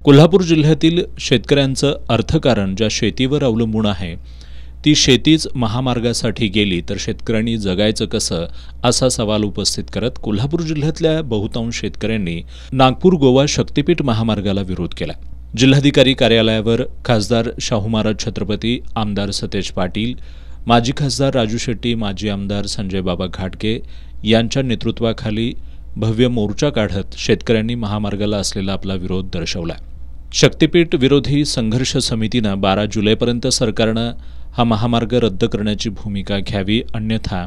कोल्हापूर जिल्ह्यातील शेतकऱ्यांचं अर्थकारण ज्या शेतीवर अवलंबून आहे ती शेतीच महामार्गासाठी गेली तर शेतकऱ्यांनी जगायचं कसं असा सवाल उपस्थित करत कोल्हापूर जिल्ह्यातल्या बहुतांश शेतकऱ्यांनी नागपूर गोवा शक्तिपीठ महामार्गाला विरोध केला। जिल्हाधिकारी कार्यालयावर खासदार शाहू महाराज छत्रपती, आमदार सतेज पाटील, माजी खासदार राजू शेट्टी, माजी आमदार संजय बाबा घाटगे यांच्या नेतृत्वाखाली भव्य मोर्चा काढत शेतकऱ्यांनी महामार्गाला असलेला आपला विरोध दर्शवला। शक्तिपीठ विरोधी संघर्ष समितीनं 12 जुलैपर्यंत सरकारनं हा महामार्ग रद्द करण्याची भूमिका घ्यावी, अन्यथा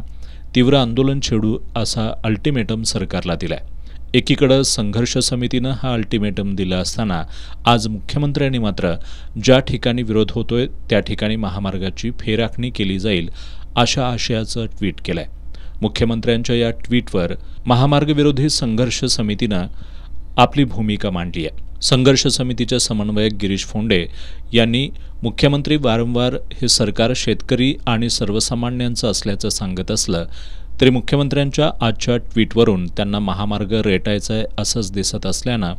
तीव्र आंदोलन छेडू असा अल्टिमेटम सरकारला दिलाय। एकीकडे संघर्ष समितीनं हा अल्टिमेटम दिला असताना आज मुख्यमंत्र्यांनी मात्र ज्या ठिकाणी विरोध होतोय त्या ठिकाणी महामार्गाची फेरआखणी केली जाईल अशा आशयाचं ट्विट केलंय। मुख्यमंत्र्यांच्या या ट्विटवर महामार्ग विरोधी संघर्ष समितीनं आपली भूमिका मांडली आहे। संघर्ष समितीचे समन्वयक गिरीश फोंडे यांनी मुख्यमंत्री वारंवार हे सरकार शेतकरी आणि सर्वसामान्यांचं असल्याचं सांगत असलं तरी मुख्यमंत्र्यांच्या आजच्या ट्विटवरून त्यांना महामार्ग रेटायचा आहे असंच दिसत असल्यानं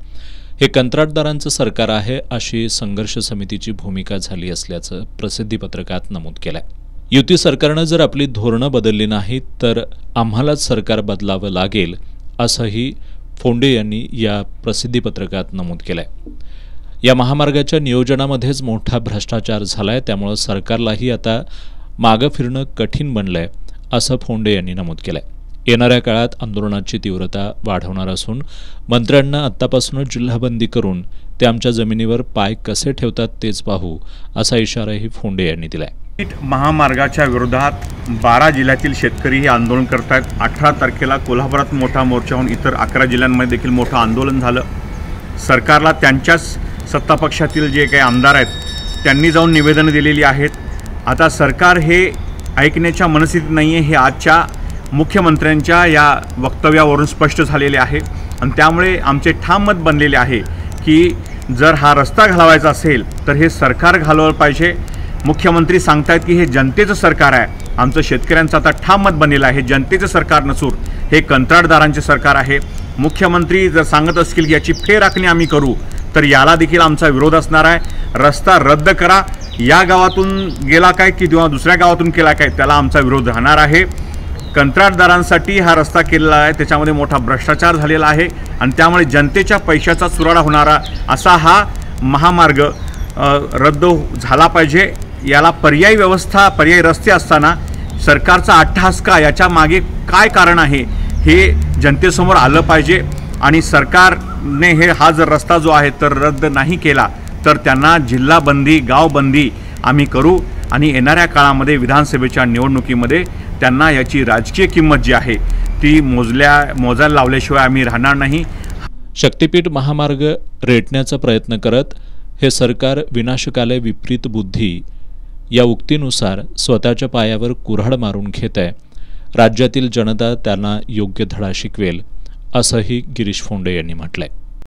हे कंत्राटदारांचं सरकार आहे अशी संघर्ष समितीची भूमिका झाली असल्याचं प्रसिद्धीपत्रकात नमूद केलंय। युती सरकारनं जर आपली धोरणं बदलली नाहीत तर आम्हालाच सरकार बदलावं लागेल असंही फोंडे यांनी या प्रसिद्धीपत्रकात नमूद केलंय। या महामार्गाच्या नियोजनामध्येच मोठा भ्रष्टाचार झालाय, त्यामुळे सरकारलाही आता मागं फिरणं कठीण बनलंय असं फोंडे यांनी नमूद केलंय। येणाऱ्या काळात आंदोलनाची तीव्रता वाढवणार असून मंत्र्यांना आत्तापासूनच जिल्हाबंदी करून ते आमच्या जमिनीवर पाय कसे ठेवतात तेच पाहू असा इशाराही फोंडे यांनी दिलाय। महामार्गाच्या विरोधात 12 जिल्ह्यातील शेतकरी हे आंदोलन करत आहेत। 18 तारखेला कोल्हापुरात मोठा मोर्चा होऊन इतर 11 जिल्ह्यांमध्ये देखील मोठं आंदोलन झालं। सरकारला त्यांच्याच सत्तापक्षातील जे काही आमदार आहेत त्यांनी जाऊन निवेदनं दिलेली आहेत। आता सरकार हे ऐकण्याच्या मनस्थितीत नाही आहे हे आजच्या मुख्यमंत्र्यांच्या या वक्तव्यावरून स्पष्ट झालेले आहे आणि त्यामुळे आमचे ठाम मत बनलेले आहे की जर हा रस्ता घालवायचा असेल तर हे सरकार घालवलं पाहिजे। मुख्यमंत्री सांगतायत की हे जनतेचं सरकार आहे, आमचं शेतकऱ्यांचं आता ठाम मत बनलेलं आहे जनतेचं सरकार नसून हे कंत्राटदारांचे सरकार आहे। मुख्यमंत्री जर सांगत असतील की याची फेरआखणी आम्ही करू तर याला देखील आमचा विरोध असणार आहे। रस्ता रद्द करा, या गावातून गेला काय की किंवा दुसऱ्या गावातून केला काय त्याला आमचा विरोध राहणार आहे। कंत्राटदारांसाठी हा रस्ता केलेला आहे, त्याच्यामध्ये मोठा भ्रष्टाचार झालेला आहे आणि त्यामुळे जनतेच्या पैशाचा चुराडा होणारा असा हा महामार्ग रद्द झाला पाहिजे। याला पर्यायी व्यवस्था, पर्यायी रस्ते असताना सरकारचा अट्टहास का, याच्या मागे काय कारण आहे हे जनतेसमोर आलं पाहिजे आणि सरकारने हा जर रस्ता जो आहे तर रद्द नाही केला तर त्यांना जिल्हाबंदी, गावबंदी आम्ही करू आणि येणाऱ्या काळामध्ये विधानसभेच्या निवडणुकीमध्ये त्यांना याची राजकीय किंमत जी आहे ती मोजायला लावल्याशिवाय आम्ही राहणार नाही। शक्तिपीठ महामार्ग रेटण्याचा प्रयत्न करत हे सरकार विनाशकाले विपरीत बुद्धी या उक्तीनुसार स्वतःच्या पायावर कुऱ्हाड मारून घेत आहे। राज्यातील जनता त्यांना योग्य धडा शिकवेल असंही गिरीश फोंडे यांनी म्हटलंय।